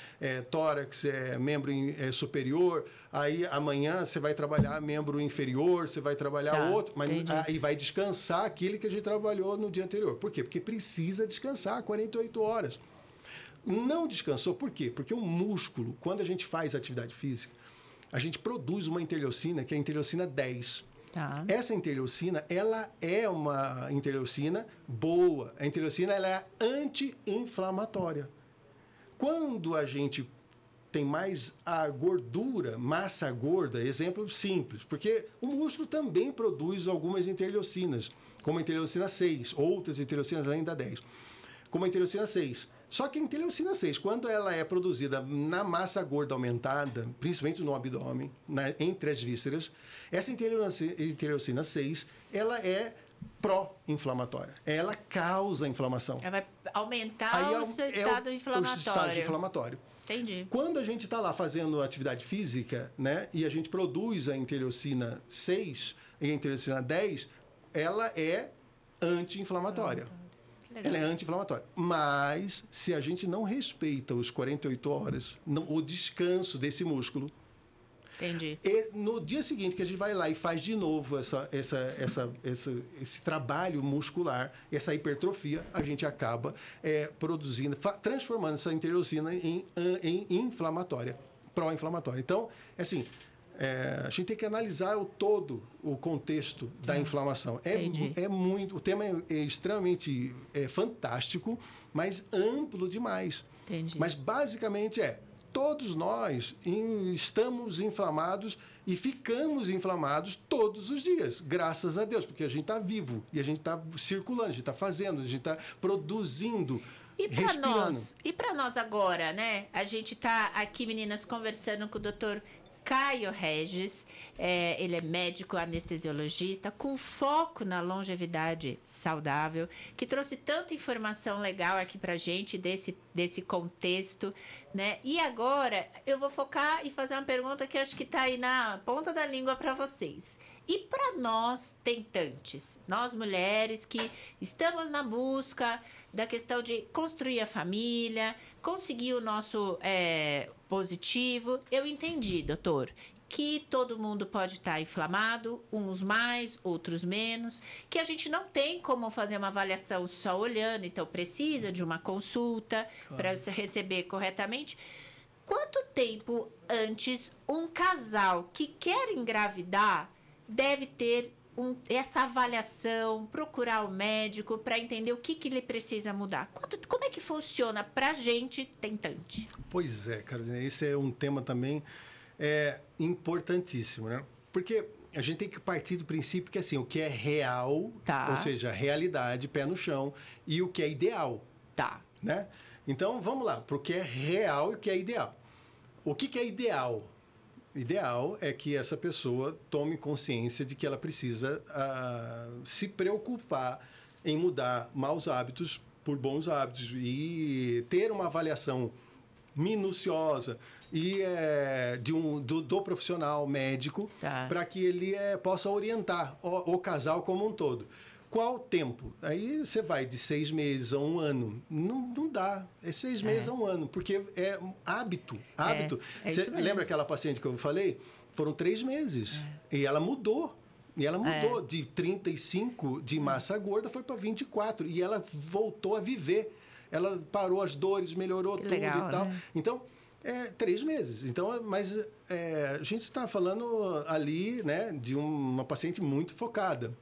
tórax, membro superior, aí amanhã você vai trabalhar membro inferior, você vai trabalhar outro, mas aí vai descansar aquele que a gente trabalhou no dia anterior. Por quê? Porque precisa descansar 48 horas. Não descansou, por quê? Porque o músculo, quando a gente faz atividade física, a gente produz uma interleucina, que é a interleucina 10. Tá. Essa interleucina, ela é uma interleucina boa. A interleucina, ela é anti-inflamatória. Quando a gente tem mais a gordura, massa gorda, exemplo simples, porque o músculo também produz algumas interleucinas, como a interleucina 6, outras interleucinas além da 10, como a interleucina 6. Só que a interleucina 6, quando ela é produzida na massa gorda aumentada, principalmente no abdômen, entre as vísceras, essa interleucina 6, ela é pró-inflamatória. Ela causa inflamação. Ela vai aumentar o seu estado inflamatório. O estado inflamatório. Entendi. Quando a gente está lá fazendo atividade física, né, e a gente produz a interleucina 6 e a interleucina 10, ela é anti-inflamatória. Ela é anti-inflamatória. Mas, se a gente não respeita os 48 horas, o descanso desse músculo... Entendi. E no dia seguinte que a gente vai lá e faz de novo esse trabalho muscular, essa hipertrofia, a gente acaba produzindo, transformando essa interleucina em inflamatória, pró-inflamatória. Então, assim... a gente tem que analisar o contexto da inflamação. O tema é extremamente fantástico, mas amplo demais. Entendi. Mas basicamente todos nós estamos inflamados e ficamos inflamados todos os dias, graças a Deus, porque a gente está vivo e a gente está circulando, a gente está fazendo, a gente está produzindo. E para nós agora, né? A gente está aqui, meninas, conversando com o doutor Caio Regis, ele é médico anestesiologista com foco na longevidade saudável, que trouxe tanta informação legal aqui pra gente desse contexto, né? E agora eu vou focar e fazer uma pergunta que eu acho que tá aí na ponta da língua para vocês. E para nós tentantes, nós mulheres que estamos na busca da questão de construir a família, conseguir o nosso positivo, eu entendi, doutor, que todo mundo pode estar inflamado, uns mais, outros menos, que a gente não tem como fazer uma avaliação só olhando, então precisa de uma consulta para você receber corretamente. Quanto tempo antes um casal que quer engravidar deve ter essa avaliação, procurar o médico para entender o que ele precisa mudar? Como é que funciona para a gente tentante? Pois é, Carolina, esse é um tema também importantíssimo, né? Porque a gente tem que partir do princípio que assim, o que é real, ou seja, realidade, pé no chão, e o que é ideal. Né? Então, vamos lá, para o que é real e o que é ideal. O que é ideal? Ideal é que essa pessoa tome consciência de que ela precisa se preocupar em mudar maus hábitos por bons hábitos e ter uma avaliação minuciosa e do profissional médico para que ele possa orientar o casal como um todo. Qual tempo? Aí você vai de 6 meses a 1 ano. Não dá. É 6 meses a 1 ano, porque é hábito. Você lembra aquela paciente que eu falei? Foram 3 meses. E ela mudou. E ela mudou de 35 de massa gorda, foi para 24. E ela voltou a viver. Ela parou as dores, melhorou tudo legal, e tal. Né? Então, 3 meses. Então, mas a gente está falando ali, né, de uma paciente muito focada.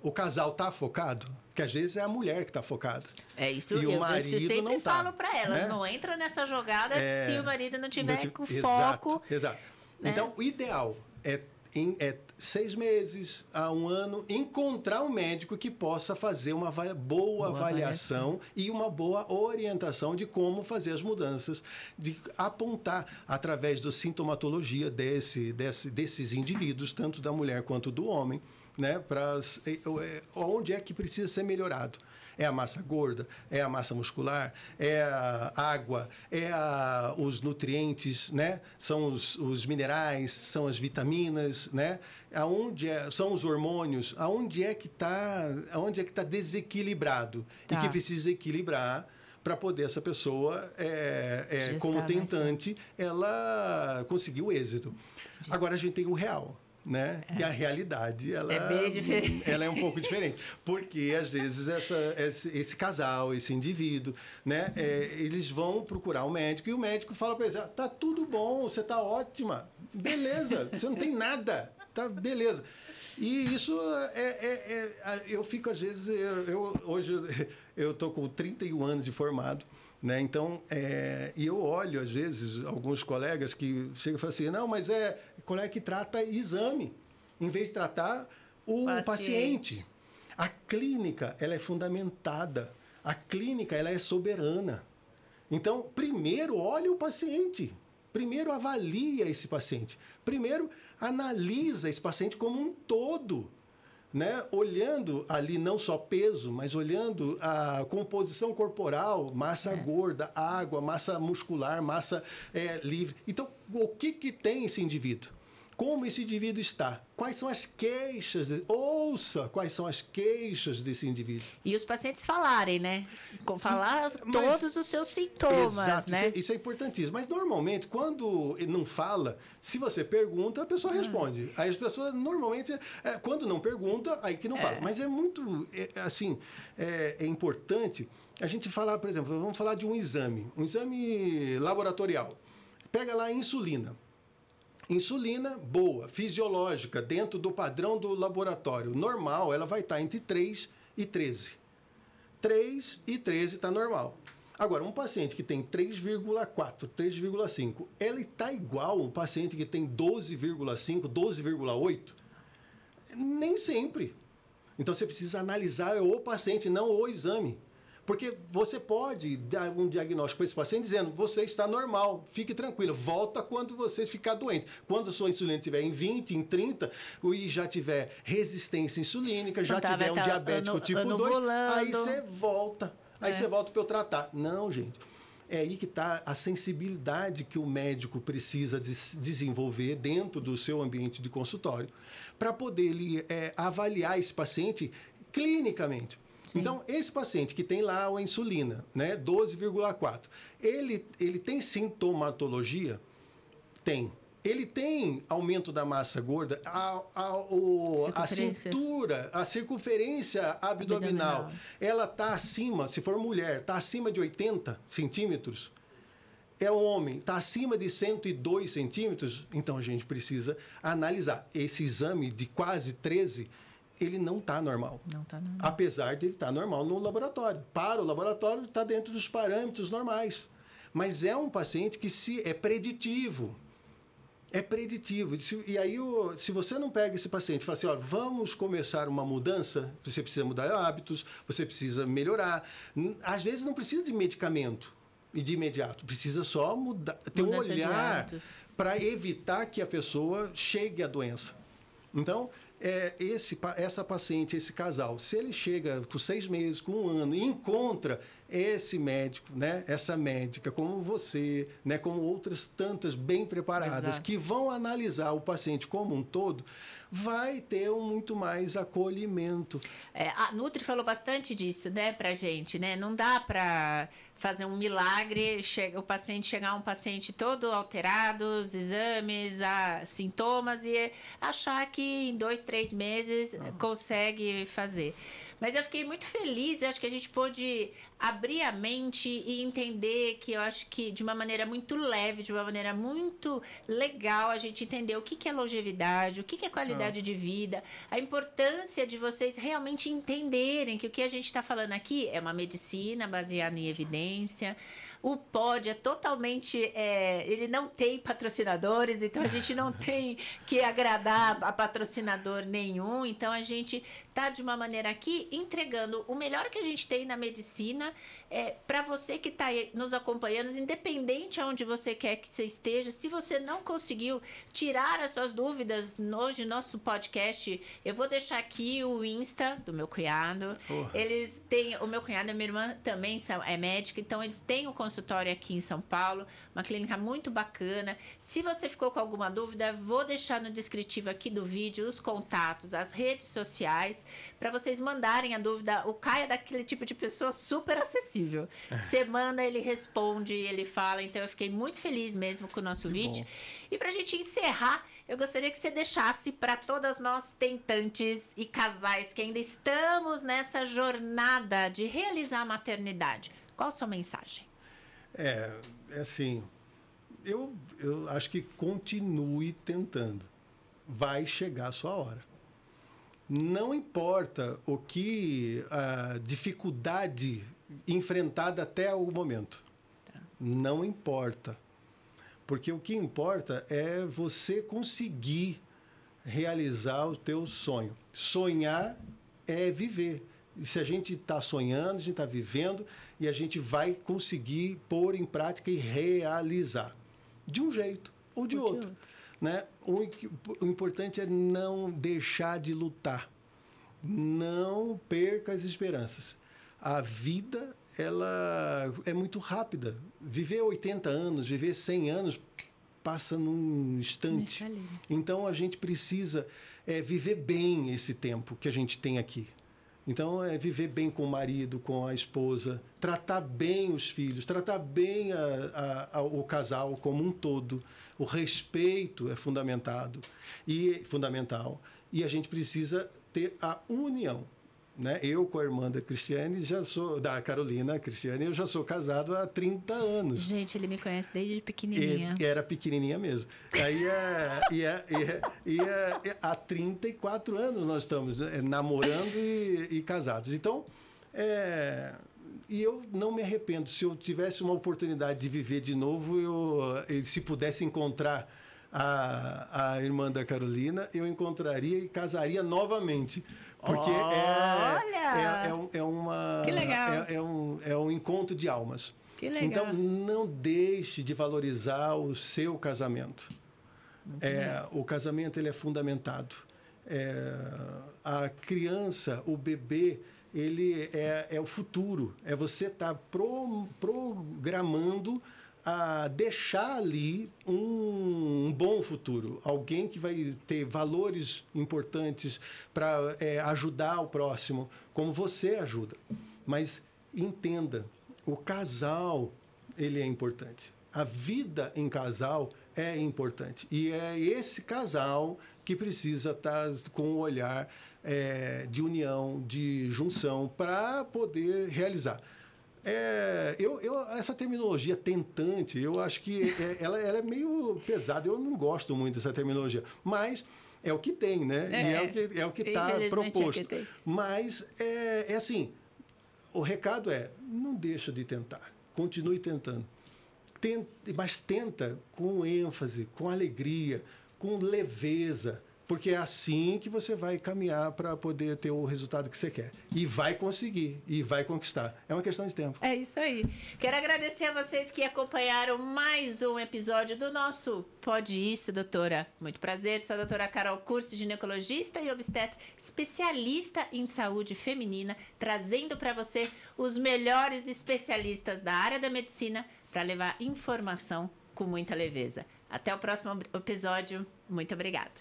O casal está focado? Porque às vezes é a mulher que está focada. Isso. E o marido eu sempre não falo para elas, né? Não entra nessa jogada se o marido não tiver com foco. Exato. Né? Então, o ideal é 6 meses a 1 ano, encontrar um médico que possa fazer uma boa avaliação e uma boa orientação de como fazer as mudanças, de apontar através da sintomatologia desses indivíduos, tanto da mulher quanto do homem, né? Onde é que precisa ser melhorado? É a massa gorda, é a massa muscular, é a água, os nutrientes, né? São os minerais, são as vitaminas, né? São os hormônios, aonde é que está desequilibrado e que precisa equilibrar para poder essa pessoa, como tentante, ela conseguir o êxito. Agora a gente tem o real. Né? E a realidade, ela é um pouco diferente. Porque, às vezes, esse casal, esse indivíduo, né? Eles vão procurar um médico e o médico fala para eles, tá tudo bom, você tá ótima, beleza, você não tem nada, tá beleza. E isso eu fico, às vezes, hoje eu tô com 31 anos de formado, né? Então, e eu olho, às vezes, alguns colegas que chegam e falam assim, não, mas colega que trata exame, em vez de tratar o paciente. A clínica, ela é fundamentada. A clínica, ela é soberana. Então, primeiro, olhe o paciente. Primeiro, avalia esse paciente. Primeiro, analisa esse paciente como um todo. Né? Olhando ali não só peso, mas olhando a composição corporal, massa gorda, água, massa muscular, massa livre. Então, o que tem esse indivíduo? Como esse indivíduo está? Quais são as queixas? Ouça quais são as queixas desse indivíduo. E os pacientes falarem, né? Falar todos os seus sintomas, exato, né? Isso é importantíssimo. Mas, normalmente, quando não fala, se você pergunta, a pessoa responde. Aí as pessoas, normalmente, quando não pergunta, aí que não fala. Mas é muito, é importante a gente falar, por exemplo, vamos falar de um exame laboratorial. Pega lá a insulina. Insulina boa, fisiológica, dentro do padrão do laboratório. Normal, ela vai estar entre 3 e 13. 3 e 13 está normal. Agora, um paciente que tem 3,4, 3,5, ele está igual a um paciente que tem 12,5, 12,8? Nem sempre. Então, você precisa analisar o paciente, não o exame. Porque você pode dar um diagnóstico para esse paciente dizendo, você está normal, fique tranquilo, volta quando você ficar doente. Quando a sua insulina estiver em 20, em 30, e já tiver resistência insulínica, já tiver um diabético tipo 2, aí você volta. Aí você volta para eu tratar. Não, gente. É aí que está a sensibilidade que o médico precisa desenvolver dentro do seu ambiente de consultório para poder avaliar esse paciente clinicamente. Sim. Então, esse paciente que tem lá a insulina, né, 12,4, ele tem sintomatologia? Tem. Ele tem aumento da massa gorda, a cintura, a circunferência abdominal, ela está acima, se for mulher, está acima de 80 centímetros. É um homem, está acima de 102 centímetros, então a gente precisa analisar. Esse exame de quase 13, ele não está normal. Não está normal. Apesar de ele estar normal no laboratório. Para o laboratório, está dentro dos parâmetros normais. Mas é um paciente que é preditivo. É preditivo. E aí, se você não pega esse paciente e fala assim, ó, vamos começar uma mudança, você precisa mudar hábitos, você precisa melhorar. Às vezes não precisa de medicamento e de imediato. Precisa só mudar, ter um olhar para evitar que a pessoa chegue à doença. Então, essa paciente, esse casal, se ele chega com 6 meses, com 1 ano, e encontra esse médico, né, essa médica, como você, né, como outras tantas bem preparadas, exato, que vão analisar o paciente como um todo, vai ter muito mais acolhimento. A Nutri falou bastante disso, né, pra gente, né? Não dá para fazer um milagre, o paciente chegar um paciente todo alterado, os exames, sintomas, e achar que em 2, 3 meses consegue fazer. Mas eu fiquei muito feliz, eu acho que a gente pôde abrir a mente e entender que eu acho que de uma maneira muito leve, de uma maneira muito legal, a gente entender o que é longevidade, o que é qualidade de vida, a importância de vocês realmente entenderem que o que a gente está falando aqui é uma medicina baseada em evidência, audiência. O Pod é totalmente... ele não tem patrocinadores, então a gente não tem que agradar a patrocinador nenhum. Então a gente está, de uma maneira aqui, entregando o melhor que a gente tem na medicina para você que está nos acompanhando, independente aonde você quer que você esteja. Se você não conseguiu tirar as suas dúvidas hoje no nosso podcast, eu vou deixar aqui o Insta do meu cunhado. Eles têm... O meu cunhado e a minha irmã também é médica, então eles têm o consultório aqui em São Paulo, uma clínica muito bacana. Se você ficou com alguma dúvida, vou deixar no descritivo aqui do vídeo os contatos, as redes sociais, para vocês mandarem a dúvida. O Caio é daquele tipo de pessoa super acessível. Você manda, ele responde, ele fala. Então eu fiquei muito feliz mesmo com o nosso vídeo. Bom. E para a gente encerrar, eu gostaria que você deixasse para todas nós tentantes e casais que ainda estamos nessa jornada de realizar a maternidade. Qual a sua mensagem? Assim, eu acho que continue tentando. Vai chegar a sua hora. Não importa o que a dificuldade enfrentada até o momento. Tá. Não importa. Porque o que importa é você conseguir realizar o teu sonho. Sonhar é viver. E se a gente está sonhando, a gente está vivendo e a gente vai conseguir pôr em prática e realizar. De um jeito ou de outro. Né? O importante é não deixar de lutar. Não perca as esperanças. A vida, ela é muito rápida. Viver 80 anos, viver 100 anos, passa num instante. Então, a gente precisa viver bem esse tempo que a gente tem aqui. Então, viver bem com o marido, com a esposa, tratar bem os filhos, tratar bem o casal como um todo. O respeito é fundamental. E a gente precisa ter a união. Né? Eu com a irmã da Cristiane, da Carolina Cristiane, eu já sou casado há 30 anos. Gente, ele me conhece desde pequenininha. Era pequenininha mesmo. Aí há 34 anos nós estamos namorando e casados. Então, e eu não me arrependo. Se eu tivesse uma oportunidade de viver de novo, se pudesse encontrar a irmã da Carolina, eu encontraria e casaria novamente. Porque que legal. É um encontro de almas. Que legal. Então, não deixe de valorizar o seu casamento. O casamento ele é fundamentado. A criança, o bebê, ele é o futuro. É você estar programando a deixar ali um bom futuro. Alguém que vai ter valores importantes para ajudar o próximo, como você ajuda. Mas entenda, o casal, ele é importante. A vida em casal é importante. E é esse casal que precisa estar com o olhar de união, de junção, para poder realizar. Essa terminologia tentante, eu acho que ela é meio pesada. Eu não gosto muito dessa terminologia, mas é o que tem, né? E é o que está proposto. Mas assim, o recado não deixa de tentar, continue tentando. Mas tenta com ênfase, com alegria, com leveza, porque é assim que você vai caminhar para poder ter o resultado que você quer. E vai conseguir, e vai conquistar. É uma questão de tempo. É isso aí. Quero agradecer a vocês que acompanharam mais um episódio do nosso Pode Isso, doutora. Muito prazer, sou a doutora Carol Cursi, ginecologista e obstetra, especialista em saúde feminina, trazendo para você os melhores especialistas da área da medicina para levar informação com muita leveza. Até o próximo episódio. Muito obrigada.